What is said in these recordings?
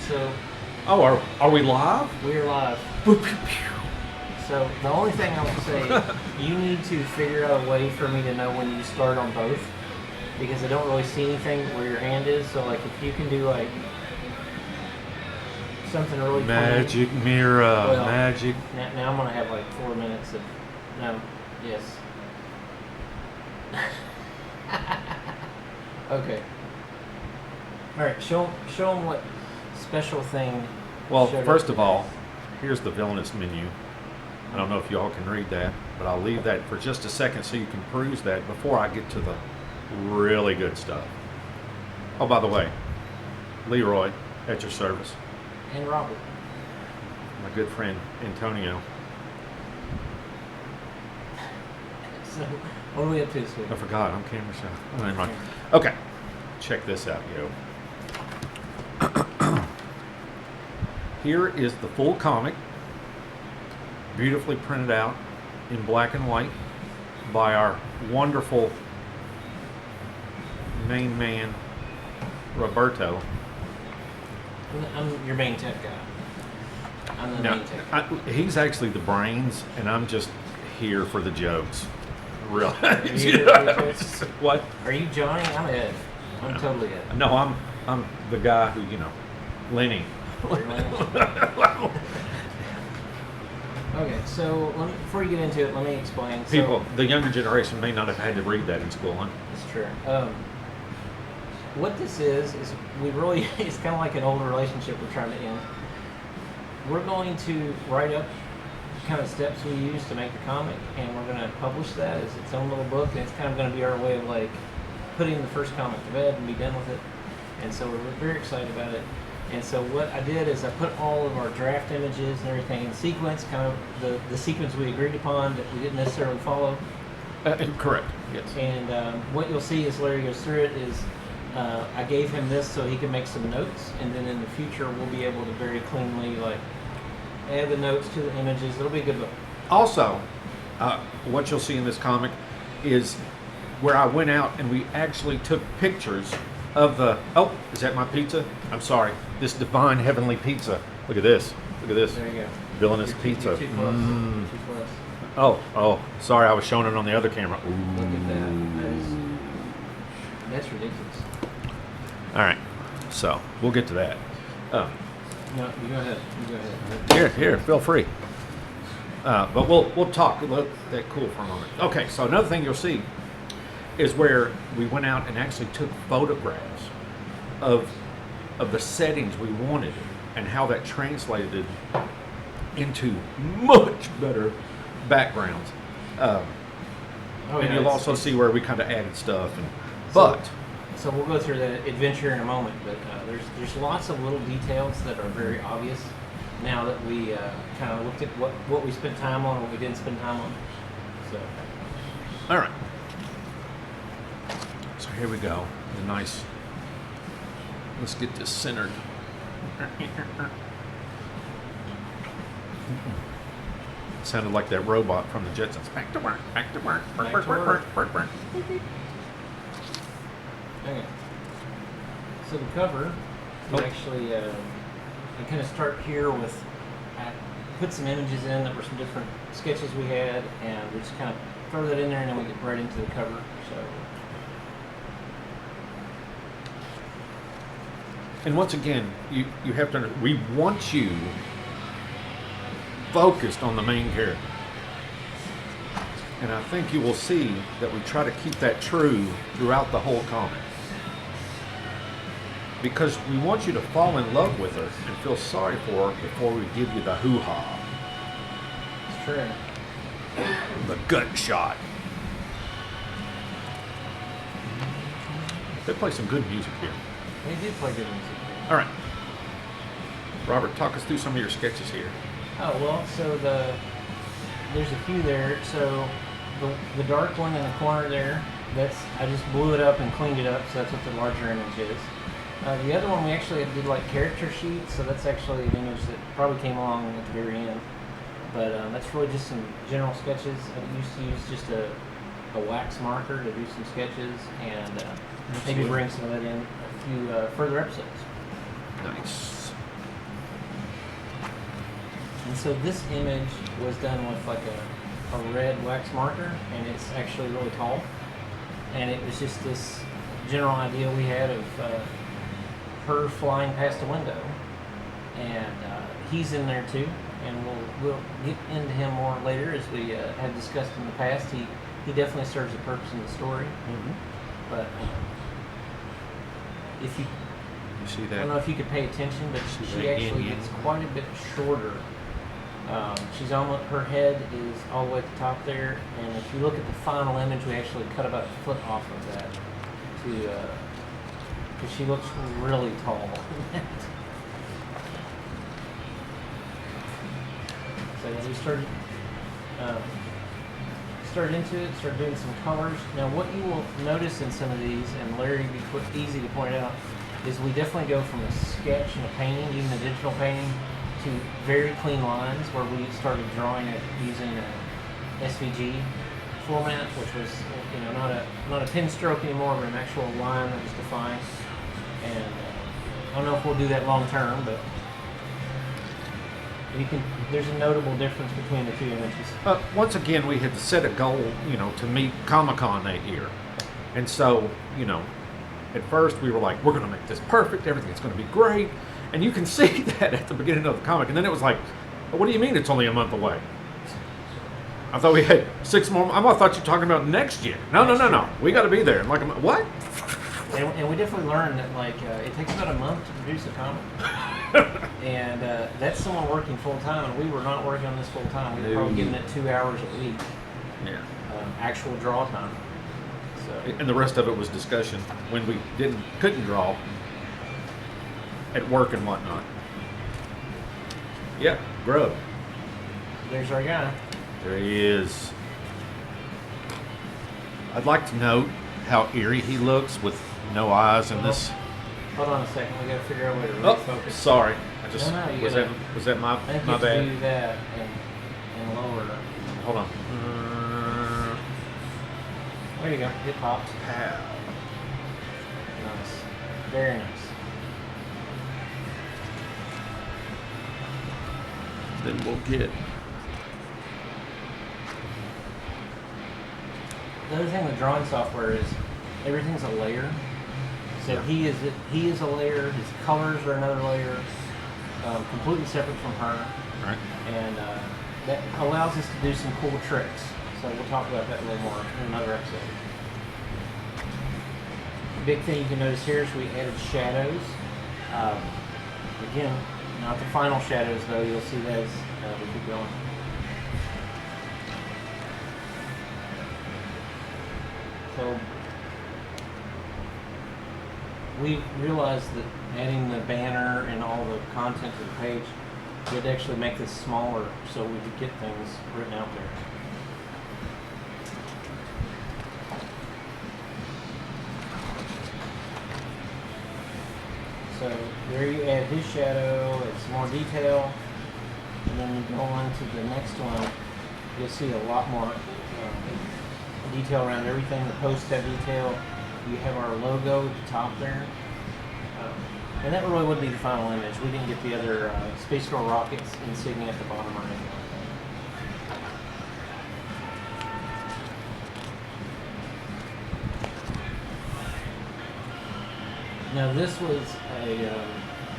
So, Oh, are we live? we're live. So, the only thing I would say, you need to figure out a way for me to know when you start on both. Because I don't really see anything where your hand is. So, like, if you can do, like, something really clean. Magic mirror, Well, magic. Now I'm going to have, like, 4 minutes of... No. Yes. Okay. Alright, show them what special thing... Well, showed first up of today. all, here's the villainous menu. I don't know if y'all can read that, but I'll leave that for just a second so you can peruse that before I get to the really good stuff. Oh, by the way, Leroy, at your service. And Robert. My good friend, Antonio. So, what are we up to this week? I forgot, I'm camera shy. Oh, never mind. Okay, check this out, yo. Here is the full comic, beautifully printed out in black and white by our wonderful main man, Roberto. I'm your main tech guy. I'm the Now, main tech guy. he's actually the brains, and I'm just here for the jokes. Really? You really What? Are you Johnny? I'm Ed. I'm totally Ed. No, I'm the guy who, Lenny. Okay, so before you get into it, let me explain. People, the younger generation may not have had to read that in school, huh? It's true. What this is we really, it's kind of like an old relationship we're trying to end. We're going to write up kind of steps we use to make the comic, and we're going to publish that as its own little book, and it's kind of going to be our way of like putting the first comic to bed and be done with it. And so we're very excited about it. And so what I did is I put all of our draft images and everything in sequence, kind of the sequence we agreed upon that we didn't necessarily follow. Correct, yes. And what you'll see as Larry goes through it is I gave him this so he can make some notes, and then in the future we'll be able to very cleanly like add the notes to the images. It'll be a good book. Also, what you'll see in this comic is where I went out and we actually took pictures of the, oh, is that my pizza? I'm sorry. This divine heavenly pizza. Look at this. Look at this. There you go. Villainous You're pizza. too close. Mm. Too close. Oh, sorry, I was showing it on the other camera. Ooh. Look at that. That's ridiculous. All right, so we'll get to that. No, you go ahead. You go ahead. Here, feel free. But we'll talk. Let that cool for a moment. Okay, so another thing you'll see is where we went out and actually took photographs of the settings we wanted and how that translated into much better backgrounds. And you'll also see where we kind of added stuff. So we'll go through the adventure in a moment, but there's lots of little details that are very obvious now that we kind of looked at what we spent time on and what we didn't spend time on. So. All right. So here we go. The nice. Let's get this centered. Sounded like that robot from the Jetsons. Back to work. Back to work. Work. Okay. So the cover, we actually, I kind of start here with, I put some images in that were some different sketches we had, and we just kind of throw that in there, and then we get right into the cover. So. And once again, you have to understand, we want you focused on the main character. And I think you will see that we try to keep that true throughout the whole comic. Because we want you to fall in love with her and feel sorry for her before we give you the hoo-ha. It's true. The gut shot. They play some good music here. They did play good music. All right. Robert, talk us through some of your sketches here. Oh, well, so there's a few there. So the dark one in the corner there, I just blew it up and cleaned it up, so that's what the larger image is. The other one we actually did like character sheets, so that's actually an image that probably came along at the very end. But that's really just some general sketches. I used to use just a wax marker to do some sketches, and maybe bring some of that in a few further episodes. Nice. And so this image was done with like a red wax marker, and it's actually really tall. And it was just this general idea we had of her flying past a window, and he's in there too. And we'll get into him more later, as we had discussed in the past. He definitely serves a purpose in the story. But if you see I that? don't know if you could pay attention, but See she that actually yin-yang? gets quite a bit shorter. She's almost, her head is all the way at the top there, and if you look at the final image, we actually cut about a foot off of that because she looks really tall. So yeah, we started into it, started doing some colors. Now what you will notice in some of these, and Larry, easy to point out, is we definitely go from a sketch and a painting, even a digital painting, to very clean lines, where we started drawing it using a SVG format, which was not a pen stroke anymore, but an actual line that was defined. And I don't know if we'll do that long term, but there's a notable difference between the two images. Once again, we had set a goal, to meet Comic-Con that year. And so, at first we were like, we're going to make this perfect, everything's going to be great. And you can see that at the beginning of the comic. And then it was like, what do you mean it's only a month away? I thought we had 6 more. I thought you were talking about next year. No. We got to be there. I'm like, what? And we definitely learned that it takes about a month to produce a comic. And that's someone working full time, and we were not working on this full time. We were probably giving it 2 hours a week. Yeah. Actual draw time. So. And the rest of it was discussion when we couldn't draw at work and whatnot. Yep, Grub. There's our guy. There he is. I'd like to note how eerie he looks with no eyes in this. Hold on a second. We got to figure out a way to Oh, refocus. sorry. I just No, you was gotta- that my I think my you have to bad. do that and lower it. Hold on. There you go. It popped. Pow. Nice. Very nice. Then we'll get. The other thing with drawing software is everything's a layer. So Yeah. he is a layer. His colors are another layer, completely separate from her, Right. and that allows us to do some cool tricks. So we'll talk about that a little more in another episode. The big thing you can notice here is we added shadows. Again, not the final shadows though. You'll see that as we keep going. So we realized that adding the banner and all the content to the page, we had to actually make this smaller so we could get things written out there. So there you add his shadow, add some more detail, and then you go on to the next one. You'll see a lot more detail around everything. The posts have detail. You have our logo at the top there. And that really would be the final image. We didn't get the other Space Girl rockets insignia at the bottom or anything like that. Now this was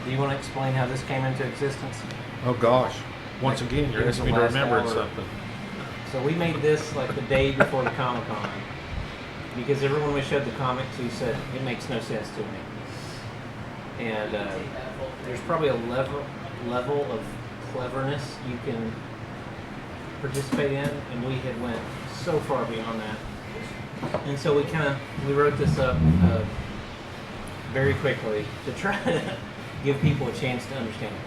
do you want to explain how this came into existence? Oh gosh. Once again, you're Here's asking me the to last remember hour. something. So we made this like the day before the Comic-Con because everyone we showed the comic to said it makes no sense to me. And there's probably a level of cleverness you can participate in, and we had went so far beyond that. And so we wrote this up very quickly to try to give people a chance to understand it.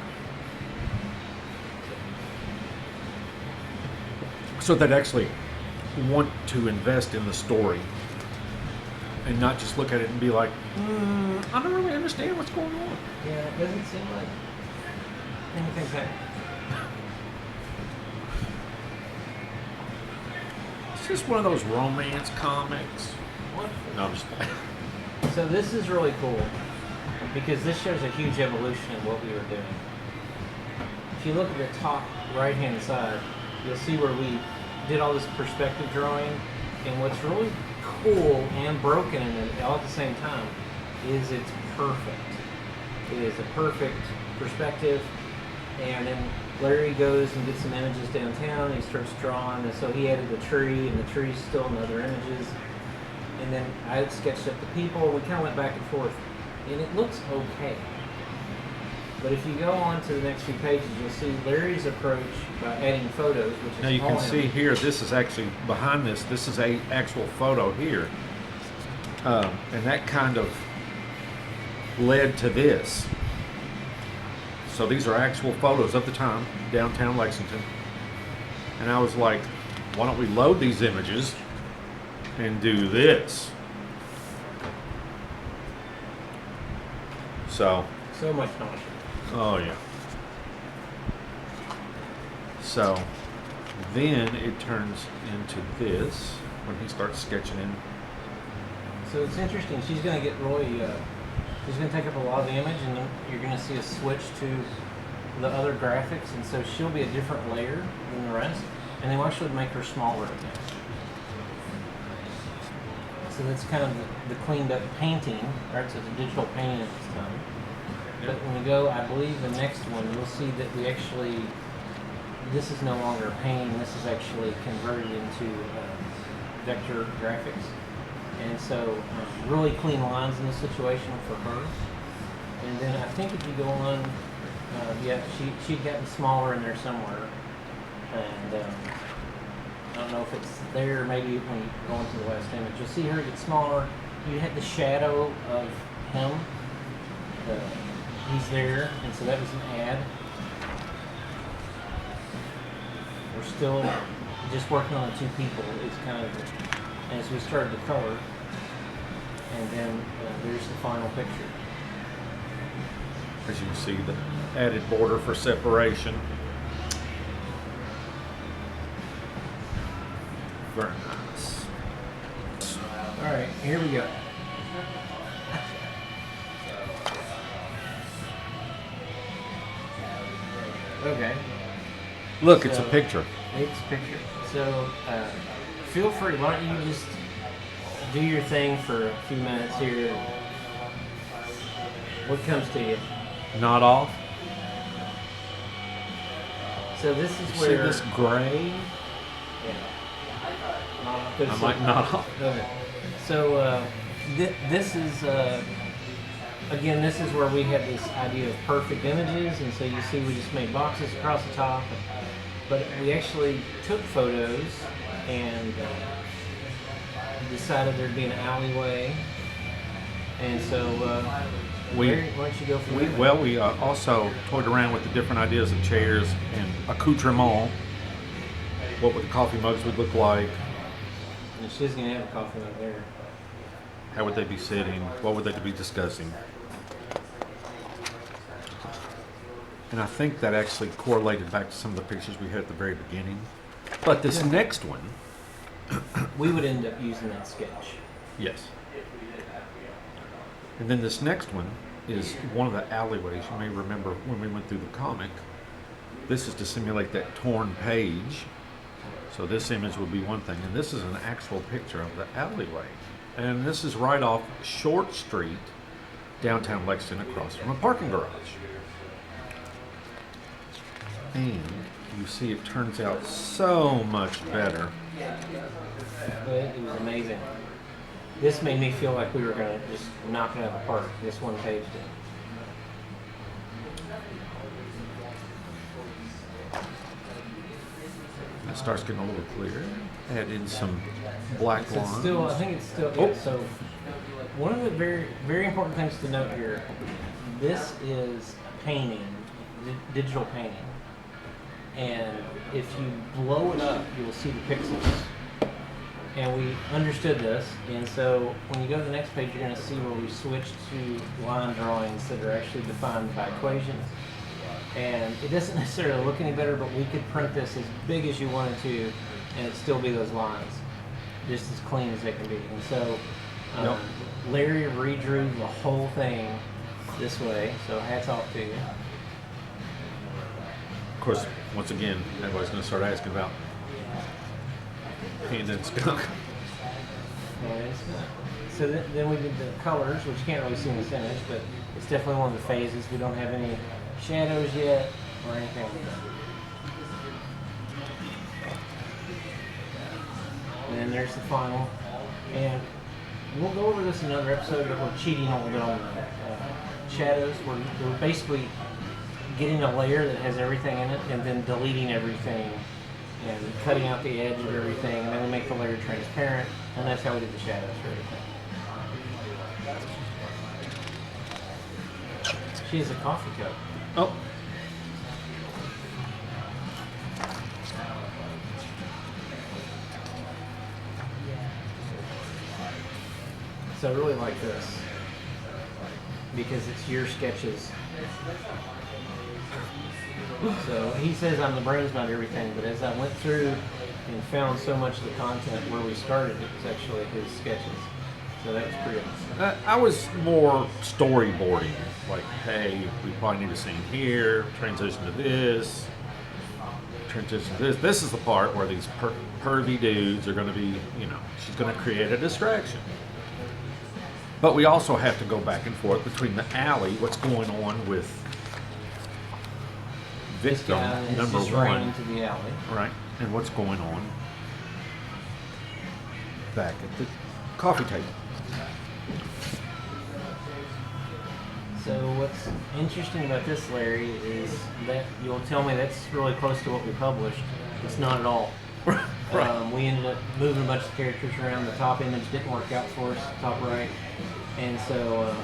So they'd actually want to invest in the story and not just look at it and be like, I don't really understand what's going on. Yeah, it doesn't seem like anything's happening. It's just one of those romance comics. What? No, I'm just So this is really cool because this shows a huge evolution in what we were doing. If you look at the top right-hand side, you'll see where we did all this perspective drawing. And what's really cool and broken in it all at the same time is it's perfect. It is a perfect perspective. And then Larry goes and gets some images downtown, and he starts drawing, and so he added the tree, and the tree's still in other images. And then I sketched up the people, we kind of went back and forth, and it looks okay. But if you go on to the next few pages, you'll see Larry's approach by adding photos, which is Now you all can him. see here, this is actually, behind this is a actual photo here. And that kind of led to this. So these are actual photos of the time, downtown Lexington. And I was like, why don't we load these images and do this? So, So much knowledge. oh yeah. So then it turns into this when he starts sketching in. So it's interesting. She's going to get really, she's going to take up a lot of the image, and then you're going to see a switch to the other graphics, and so she'll be a different layer than the rest, and then we'll actually make her smaller again. So that's kind of the cleaned up painting, right? So it's a digital painting at this time. But when we go, I believe the next one, you'll see that we actually, this is no longer a painting, this is actually converted into vector graphics. And so really clean lines in this situation for her. And then I think if you go on, yeah, she'd gotten smaller in there somewhere. And I don't know if it's there, maybe when you go into the last image, you'll see her get smaller. You had the shadow of him. He's there, and so that was an ad. We're still just working on the two people. It's kind of, as we started the color, and then there's the final picture. As you can see, the added border for separation. Very nice. All right, here we go. Okay. Look, it's a So- picture. It's a picture. So feel free. Why don't you just do your thing for a few minutes here? What comes to you? Not off. So this is See where this gray? Good I might not off. Okay. So this is again, this is where we had this idea of perfect images, and so you see we just made boxes across the top, but we actually took photos and decided there'd be an alleyway, and so Larry, why don't you go from there? We also toyed around with the different ideas of chairs and accoutrement. What would the coffee mugs would look like? And she's gonna have a coffee mug there. How would they be sitting? What would they be discussing? And I think that actually correlated back to some of the pictures we had at the very beginning. But this next one, We would end up using that sketch. yes. And then this next one is one of the alleyways. You may remember when we went through the comic. This is to simulate that torn page. So this image would be one thing. And this is an actual picture of the alleyway. And this is right off Short Street, downtown Lexington, across from a parking garage. And you see it turns out so much better. But it was amazing. This made me feel like we were going to just knock it out of the park. This one page did. It starts getting a little clearer. Add in some black So it's lines. still, I think it's still, Oh. yeah, so one of the very, very important things to note here, this is painting, digital painting. And if you blow it up, you'll see the pixels. And we understood this, and so when you go to the next page, you're going to see where we switched to line drawings that are actually defined by equations. And it doesn't necessarily look any better, but we could print this as big as you wanted to, and it'd still be those lines, just as clean as they can be. And so Yep. Larry redrew the whole thing this way, so hats off to you. Of course, once again, everybody's going to start asking about Panda and Skunk. Yeah, it's not. So then we did the colors, which you can't really see in this image, but it's definitely one of the phases. We don't have any shadows yet or anything like that. And then there's the final. And we'll go over this in another episode, but we're cheating a little bit on the shadows. We're basically getting a layer that has everything in it and then deleting everything and cutting out the edge of everything, and then we make the layer transparent, and that's how we did the shadows for everything. She has a coffee cup. Oh. So I really like this because it's your sketches. So he says I'm the brains behind everything, but as I went through and found so much of the content where we started, it was actually his sketches. So that was pretty awesome. I was more storyboarding, like, hey, we probably need a scene here, transition to this, transition to this. This is the part where these pervy dudes are going to be, she's going to create a distraction. But we also have to go back and forth between the alley, what's going on with victim number just ran one, into the alley. right, and what's going on back at the coffee table. So what's interesting about this, Larry, is that you'll tell me that's really close to what we published. It's not at all. Right. We ended up moving a bunch of characters around. The top image didn't work out for us, top right. And so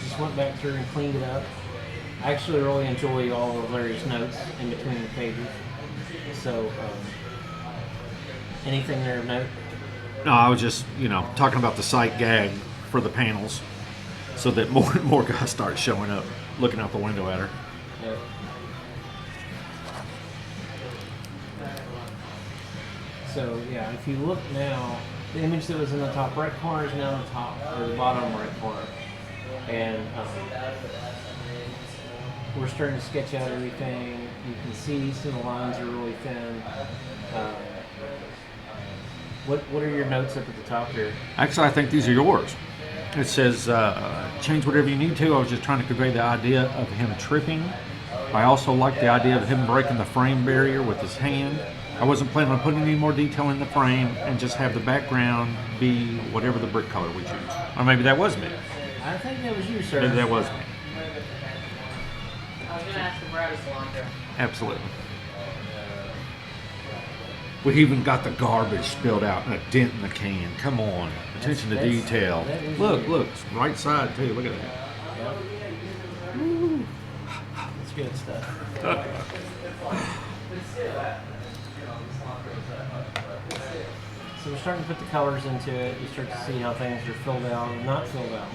just went back through and cleaned it up. I actually really enjoy all of Larry's notes in between the pages. So anything there of note? No, I was just, talking about the sight gag for the panels so that more and more guys start showing up, looking out the window at her. Yep. So yeah, if you look now, the image that was in the top right corner is now in the top or the bottom right corner, and we're starting to sketch out everything. You can see some of the lines are really thin. What are your notes up at the top here? Actually, I think these are yours. It says, change whatever you need to. I was just trying to convey the idea of him tripping. I also like the idea of him breaking the frame barrier with his hand. I wasn't planning on putting any more detail in the frame and just have the background be whatever the brick color we choose. Or maybe that was me. I think that was you, sir. Maybe that was me. I was going to ask if Brad is cilantro. Absolutely. We even got the garbage spilled out and a dent in the can. Come on. Attention to detail. Look, it's right side too. Look at that. Yep. Woo. That's good stuff. So we're starting to put the colors into it. You start to see how things are filled out and not filled out.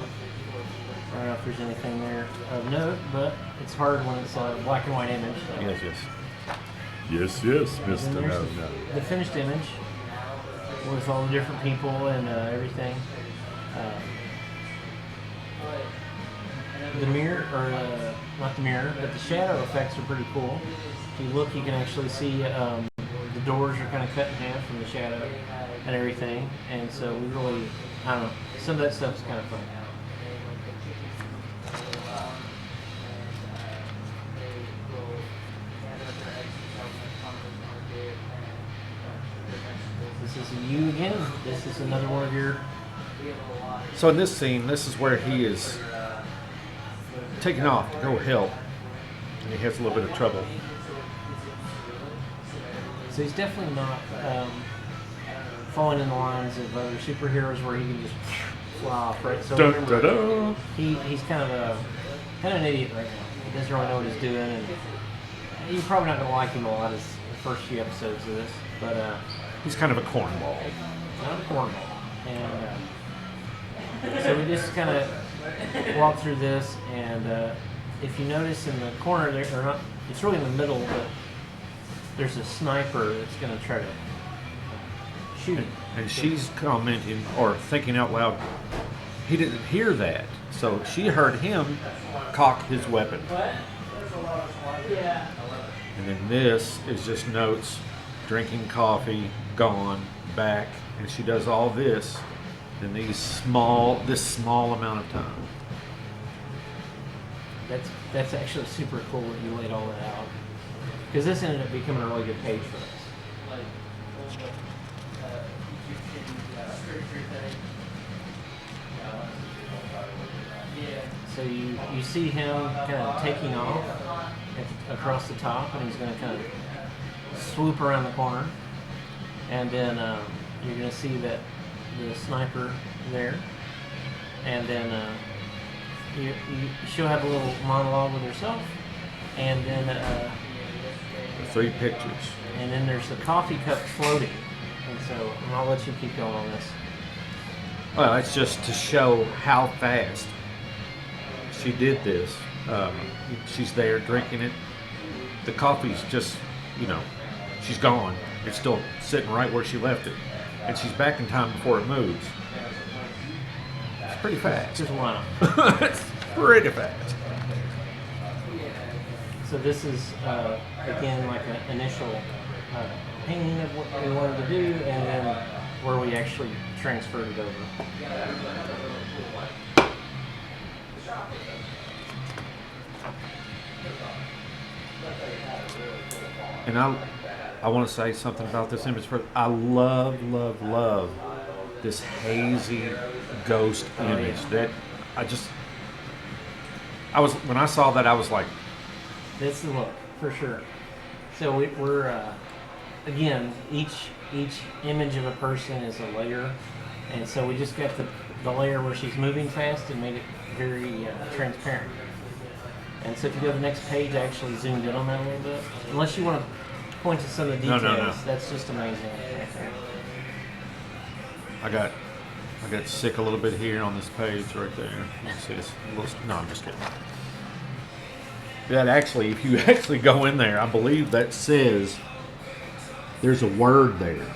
I don't know if there's anything there of note, but it's hard when it's a black and white image. So. Yes, And Mr. then there's the finished image with all the different people and everything. The mirror, or not the mirror, but the shadow effects are pretty cool. If you look, you can actually see the doors are kind of cut in half from the shadow and everything. And so we really, I don't know, some of that stuff is kind of fun. This is you again. This is another one of your... So in this scene, this is where he is taking off to go help, and he has a little bit of trouble. So he's definitely not falling in the lines of other superheroes where he can just fly off, right? So remember, he's kind of an idiot right now. He doesn't really know what he's doing, and you're probably not going to like him a lot as the first few episodes of this, but He's kind of a cornball. not a cornball. And so we just kind of walk through this, and if you notice in the corner there, or not, it's really in the middle, but there's a sniper that's going to try to shoot him. And she's commenting or thinking out loud, he didn't hear that. So she heard him cock his weapon. Yeah. And then this is just notes, drinking coffee, gone, back, and she does all this in this small amount of time. That's actually super cool that you laid all that out, because this ended up becoming a really good page for us. So you see him kind of taking off across the top, and he's going to kind of swoop around the corner, and then you're going to see that the sniper there, and then she'll have a little monologue with herself, and then 3 pictures. and then there's the coffee cup floating, and so I'll let you keep going on this. Well, it's just to show how fast she did this. She's there drinking it. The coffee's just, she's gone. It's still sitting right where she left it. And she's back in time before it moves. It's pretty fast. Just why not? It's pretty fast. So this is, again, like an initial painting of what we wanted to do, and then where we actually transferred it over. And I want to say something about this image. I love this hazy ghost image. Yeah. That when I saw that, I was like, That's the look, for sure. So we're again, each image of a person is a layer, and so we just got the layer where she's moving fast and made it very transparent. And so if you go to the next page, I actually zoomed in on that a little bit. Unless you want to point to some of the details, No. That's just amazing. I got sick a little bit here on this page right there. You see this no, I'm just kidding. That actually, if you actually go in there, I believe that says there's a word there.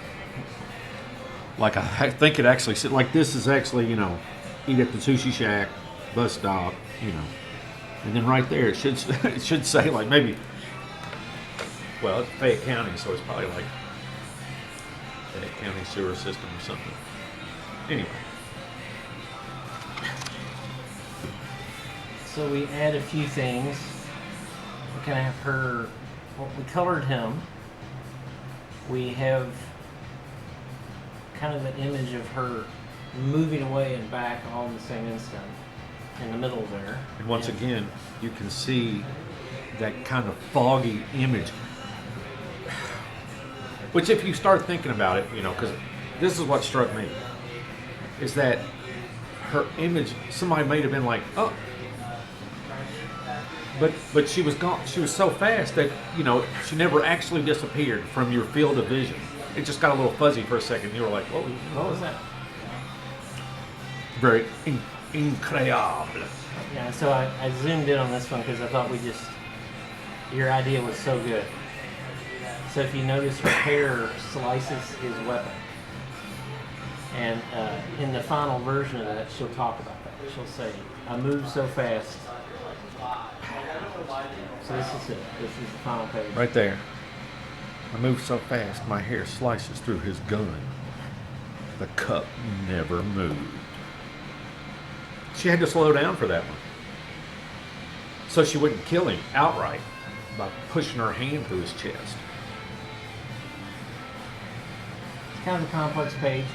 Like I think it actually said, like this is actually, eat at the sushi shack, bus stop, and then right there it should say like maybe. Well, it's Fayette County, so it's probably like Fayette County sewer system or something. Anyway. So we add a few things. We kind of have her. Well, we colored him. We have kind of an image of her moving away and back all in the same instant in the middle there. And once again, you can see that kind of foggy image. Which, if you start thinking about it, because this is what struck me, is that her image, somebody may have been like, oh, but she was gone. She was so fast that, she never actually disappeared from your field of vision. It just got a little fuzzy for a second. You were like, what was that? Very incredible. Yeah, so I zoomed in on this one because I thought your idea was so good. So if you notice, her hair slices his weapon. And in the final version of that, she'll talk about that. She'll say, I moved so fast. So this is it. This is the final page. Right there. I moved so fast, my hair slices through his gun. The cup never moved. She had to slow down for that one. So she wouldn't kill him outright by pushing her hand through his chest. It's kind of a complex page.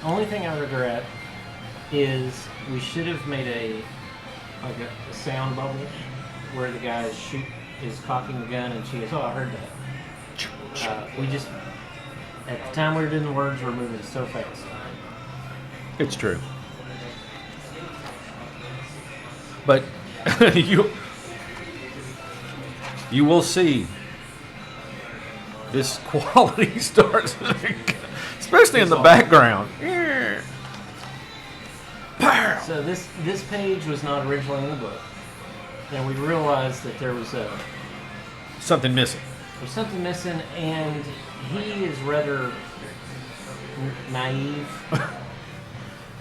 Only thing I regret is we should have made a sound bubble where the guy is cocking the gun and she goes, oh, I heard that. We just, at the time we were doing the words, we were moving so fast. It's true. But you will see this quality starts, especially in the background. So this page was not originally in the book, and we realized that there was something missing. There's something missing, and he is rather naive.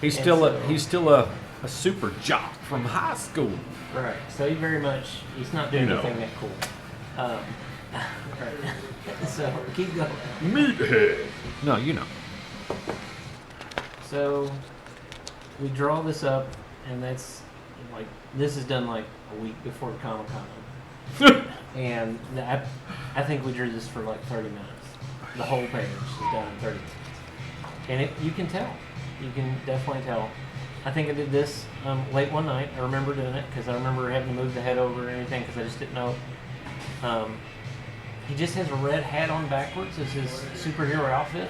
He's still a super jock from high school. Right. So he's not doing anything that cool. Right. So keep going. Meathead. No, you know. So we draw this up, and that's like this is done like a week before Comic-Con. And I think we drew this for like 30 minutes. The whole page is done in 30 minutes. And you can tell. You can definitely tell. I think I did this late one night. I remember doing it because I remember having to move the head over and everything because I just didn't know. He just has a red hat on backwards as his superhero outfit.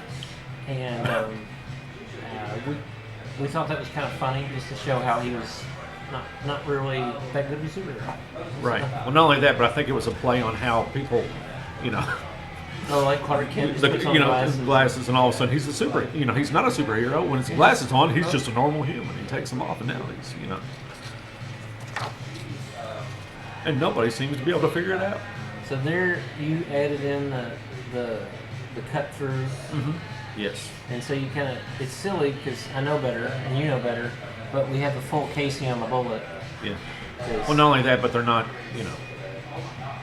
And we thought that was kind of funny just to show how he was not really that good of a superhero. Right. Well, not only that, but I think it was a play on how people, you know, Oh, like Clark Kent just puts on glasses, and all of a sudden he's a super. You know, he's not a superhero. When his glasses on, he's just a normal human. He takes them off, and now he's, you know. And nobody seems to be able to figure it out. So there, you added in the cut through. Mm-hmm. Yes. And so you kind of, it's silly because I know better and you know better, but we have the full casing on the bullet. Yeah. Well, not only that, but they're not, you know,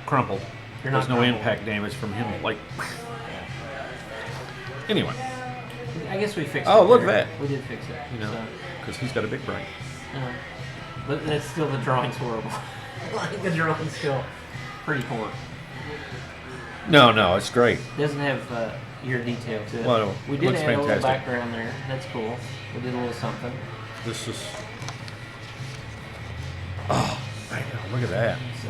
crumpled. There's no impact damage from him. Like, anyway. I guess we fixed it. Oh, look at that. We did fix it. You know, because he's got a big brain. But that's still, the drawing's horrible. Like, the drawing's still pretty poor. No, it's great. It doesn't have your detail to it. Well, we did looks add a little fantastic. background there. That's cool. We did a little something. This is. Oh, man, look at that. So.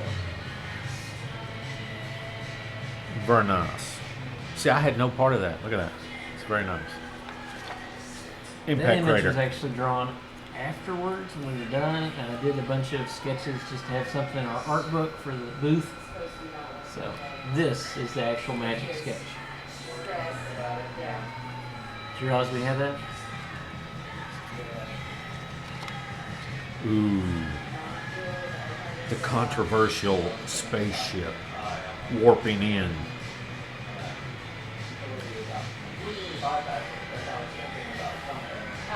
Very nice. See, I had no part of that. Look at that. It's very nice. Impact That image crater. was actually drawn afterwards when we were done, and I did a bunch of sketches just to have something in our art book for the booth. So this is the actual magic sketch. Did you realize we had that? Ooh. The controversial spaceship warping in.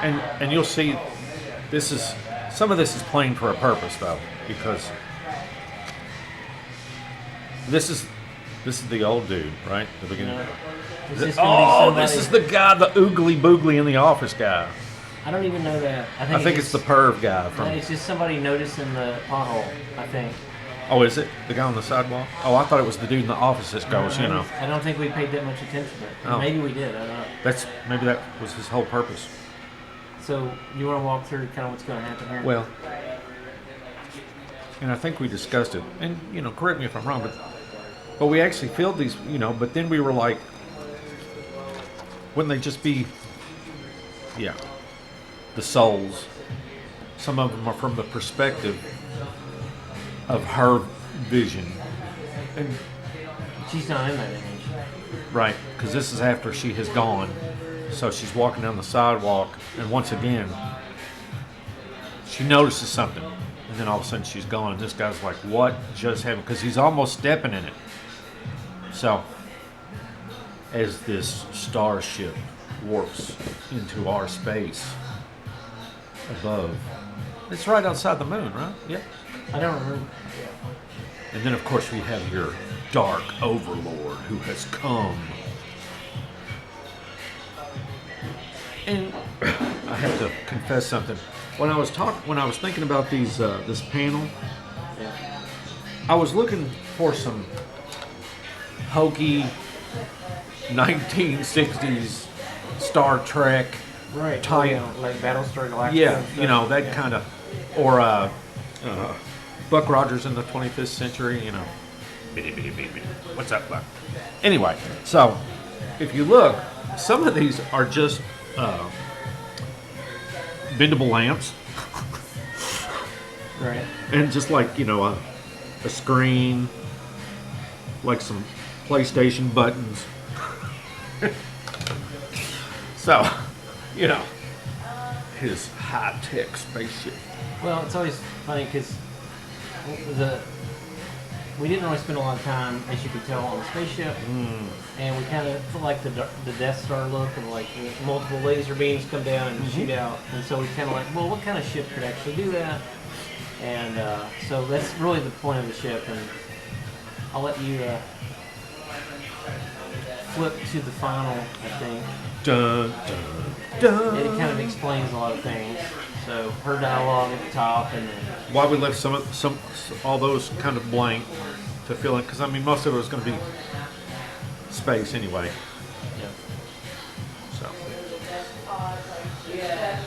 And you'll see some of this is plain for a purpose though, because this is the old dude, right? The beginning. This is the guy, the oogly boogly in the Office guy. I don't even know that. I think it's the perv guy from. It's just somebody noticing the pothole, I think. Oh, is it the guy on the sidewalk? Oh, I thought it was the dude in the office that goes, you know. I don't think we paid that much attention to it. Oh. Maybe we did. I don't know. Maybe that was his whole purpose. So you want to walk through kind of what's going to happen here? Well, and I think we discussed it, and you know, correct me if I'm wrong, but we actually filled these, you know, but then we were like, wouldn't they just be, yeah, the souls? Some of them are from the perspective of her vision, and she's not in that image. right, because this is after she has gone, so she's walking down the sidewalk, and once again, she notices something, and then all of a sudden she's gone, and this guy's like, what just happened? Because he's almost stepping in it. So, as this starship warps into our space above, it's right outside the moon, right? Yep. I don't remember. And then, of course, we have your dark overlord who has come. And I have to confess something. When I was thinking about these, this panel, Yeah. I was looking for some hokey 1960s Star Trek Right. type. Like Battlestar Galactica. Yeah, and stuff. you know, that kind of, or Buck Rogers in the 25th century, you know. Bitty, bitty, bitty, bitty. What's up, Buck? Anyway, so if you look, some of these are just bendable lamps, Right. and just like, you know, a screen, like some PlayStation buttons. So, you know, his high-tech spaceship. Well, it's always funny because we didn't really spend a lot of time, as you could tell, on the spaceship, and we kind of felt like the Death Star look of like multiple laser beams come down and shoot out, and so we kind of like, well, what kind of ship could actually do that? And so that's really the point of the ship, and I'll let you flip to the final, I think. Dun, dun, It dun. kind of explains a lot of things. So her dialogue at the top, and then Why we left all those kind of blank to fill in, because I mean most of it was going to be space anyway. yeah. So,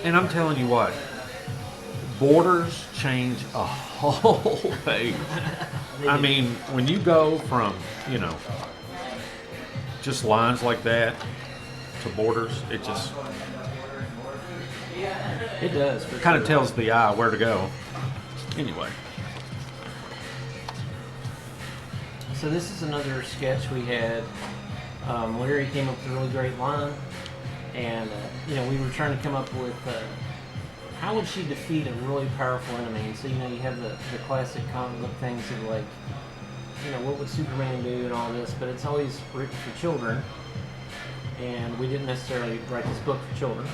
and I'm telling you what, borders change a whole page. I mean, when you go from just lines like that to borders, it just It does. For kind of sure. tells the eye where to go. Anyway. So this is another sketch we had. Larry came up with a really great line, and we were trying to come up with how would she defeat a really powerful enemy. And so you have the classic comic book things of like, what would Superman do and all this, but it's always written for children, and we didn't necessarily write this book for children,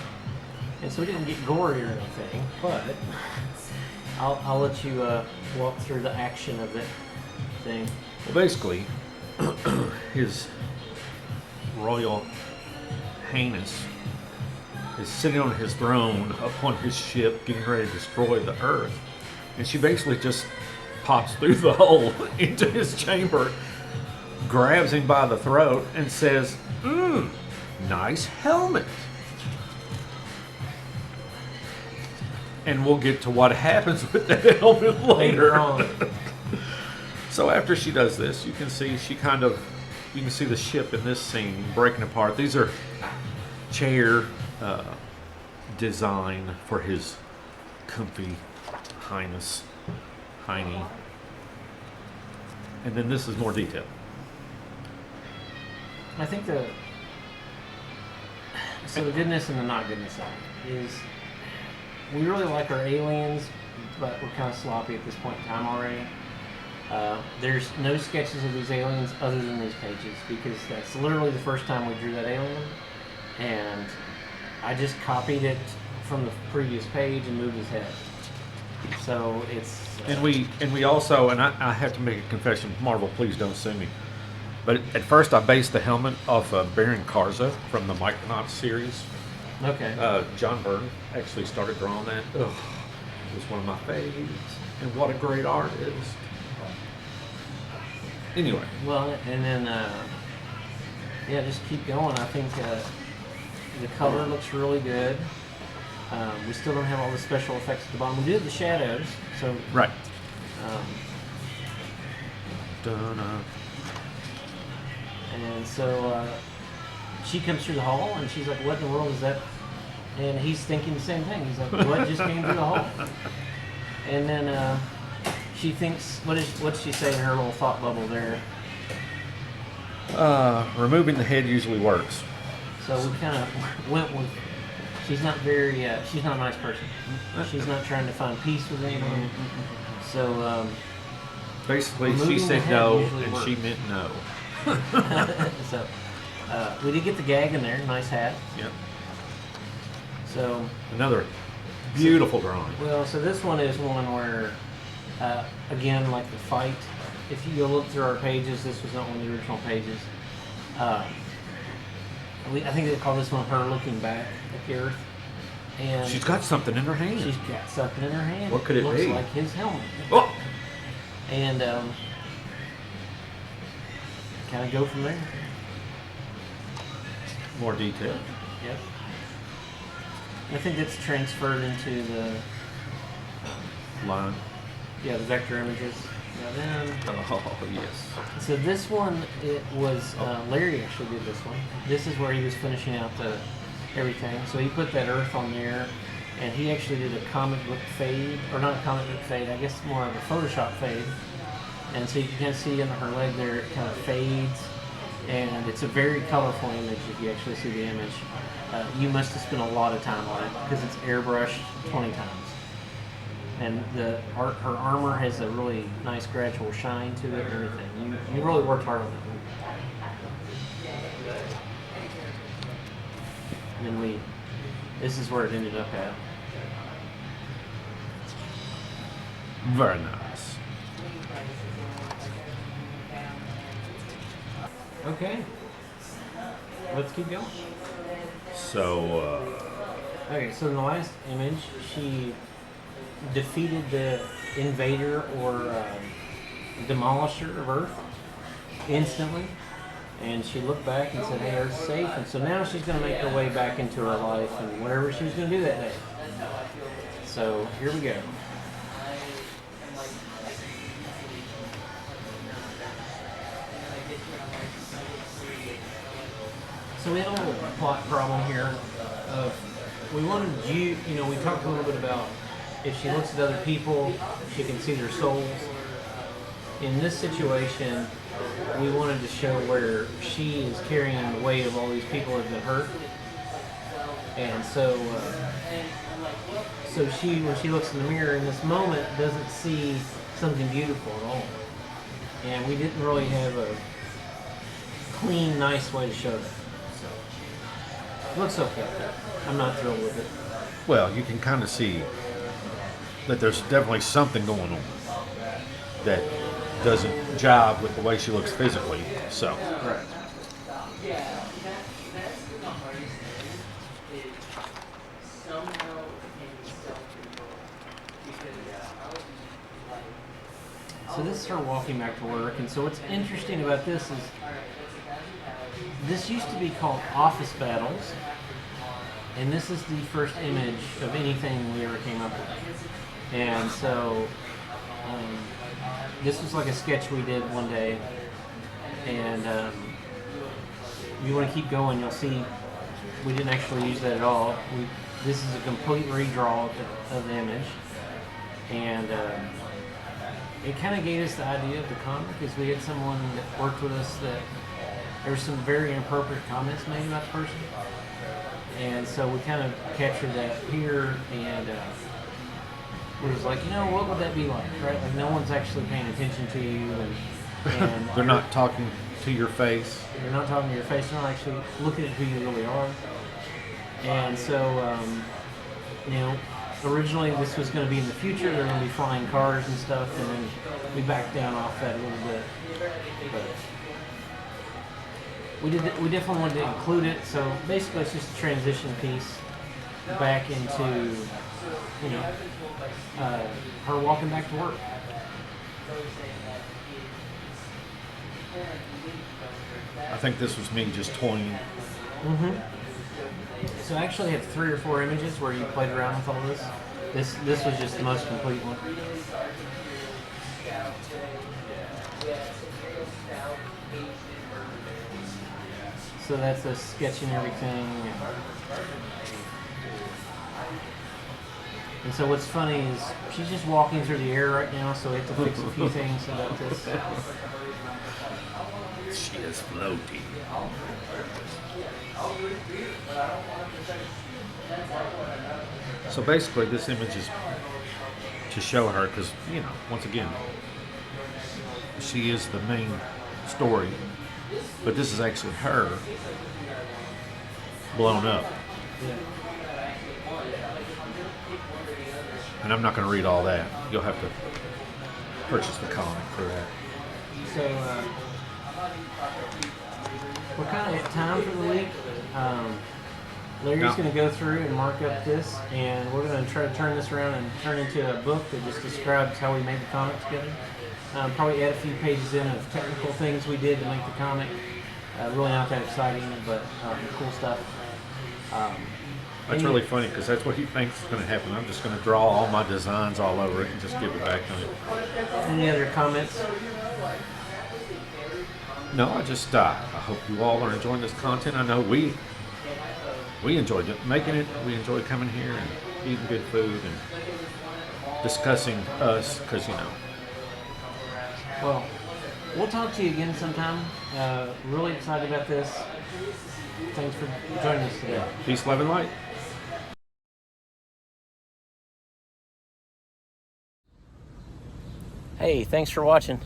and so we didn't get gory or anything. But I'll let you walk through the action of it thing. Well, basically, His Royal Highness is sitting on his throne upon his ship, getting ready to destroy the Earth, and she basically just pops through the hole into his chamber, grabs him by the throat, and says, nice helmet. And we'll get to what happens with that helmet later on. So after she does this, you can see you can see the ship in this scene breaking apart. These are chair design for his comfy highness, Heine. And then this is more detail. I think the goodness and the not goodness of it is we really like our aliens, but we're kind of sloppy at this point in time already. There's no sketches of these aliens other than these pages, because that's literally the first time we drew that alien, and I just copied it from the previous page and moved his head. So it's And we also, and I have to make a confession, Marvel, please don't sue me. But at first I based the helmet off of Baron Karza from the Micronauts series. okay. John Byrne actually started drawing that. Ugh, it was one of my faves. And what a great artist. Anyway. Well, and then just keep going. I think the cover looks really good. We still don't have all the special effects at the bottom. We do have the shadows, so Right. um, and so she comes through the hall, and she's like, "What in the world is that?" And he's thinking the same thing. He's like, "What just came through the hall?" And then she thinks, what's she say in her little thought bubble there? Removing the head usually works. So we kind of went with. She's not she's not a nice person. She's not trying to find peace with anyone. So Basically, she removing the said head no, usually and works. she meant no. so we did get the gag in there. Nice hat. Yep. So Another beautiful drawing. so this one is one where, again, like the fight. If you go look through our pages, this was not one of the original pages. I think they call this one her looking back at the Earth. And She's got something in her hand. she's got something in her hand. What could it looks be? like his helmet. Oh! And kind of go from there. More detail. Yep. I think that's transferred into the Line. the vector images. Now then, Oh, yes. so this one, it was Larry actually did this one. This is where he was finishing out everything. So he put that Earth on there, and he actually did a comic book fade, or not a comic book fade, I guess more of a Photoshop fade. And so you can kind of see under her leg there, it kind of fades, and it's a very colorful image if you actually see the image. You must have spent a lot of time on it because it's airbrushed 20 times. And her armor has a really nice gradual shine to it and everything. You really worked hard on it. And then this is where it ended up at. Very nice. Okay. Let's keep going. So, Okay, so in the last image, she defeated the invader or demolisher of Earth instantly. And she looked back and said, hey, Earth's safe. And so now she's going to make her way back into her life and whatever she was going to do that day. So here we go. So we had a little plot problem here of we wanted we talked a little bit about if she looks at other people, she can see their souls. In this situation, we wanted to show where she is carrying the weight of all these people that have been hurt. And so she, when she looks in the mirror in this moment, doesn't see something beautiful at all. And we didn't really have a clean, nice way to show that. So, it looks okay. I'm not thrilled with it. well, you can kind of see that there's definitely something going on that doesn't jive with the way she looks physically. So, Right. So this is her walking back to work, and so what's interesting about this used to be called Office Battles, and this is the first image of anything we ever came up with. And so this was like a sketch we did one day, and if you want to keep going, you'll see we didn't actually use that at all. This is a complete redraw of the image, and it kind of gave us the idea of the comic, because we had someone that worked with us that there were some very inappropriate comments made about the person, and so we kind of captured that here, and it was like, what would that be like, right? Like no one's actually paying attention to you, and they're not talking to your face. They're not talking to your face. They're not actually looking at who you really are. And so, originally this was going to be in the future. They're going to be flying cars and stuff, and then we backed down off that a little bit. But we definitely wanted to include it. So basically, it's just a transition piece back into, her walking back to work. I think this was me just toying. Mm-hmm. So I actually have 3 or 4 images where you played around with all this. This was just the most complete one. So that's us sketching everything. And so what's funny is she's just walking through the air right now, so we have to fix a few things about this. She is floating. So basically, this image is to show her, because, once again, she is the main story, but this is actually her blown up. And I'm not going to read all that. You'll have to purchase the comic for that. So, we're kind of at time for the week. Larry's going to go through and mark up this, and we're going to try to turn this around and turn into a book that just describes how we made the comic together. Probably add a few pages in of technical things we did to make the comic. Really not that exciting, but cool stuff. That's really funny, because that's what he thinks is going to happen. I'm just going to draw all my designs all over it and just give it back to him. Any other comments? No, I just I hope you all are enjoying this content. I know we enjoyed making it. We enjoy coming here and eating good food and discussing us, because Well, we'll talk to you again sometime. Really excited about this. Thanks for joining us today. Peace, love, and light. Hey, thanks for watching.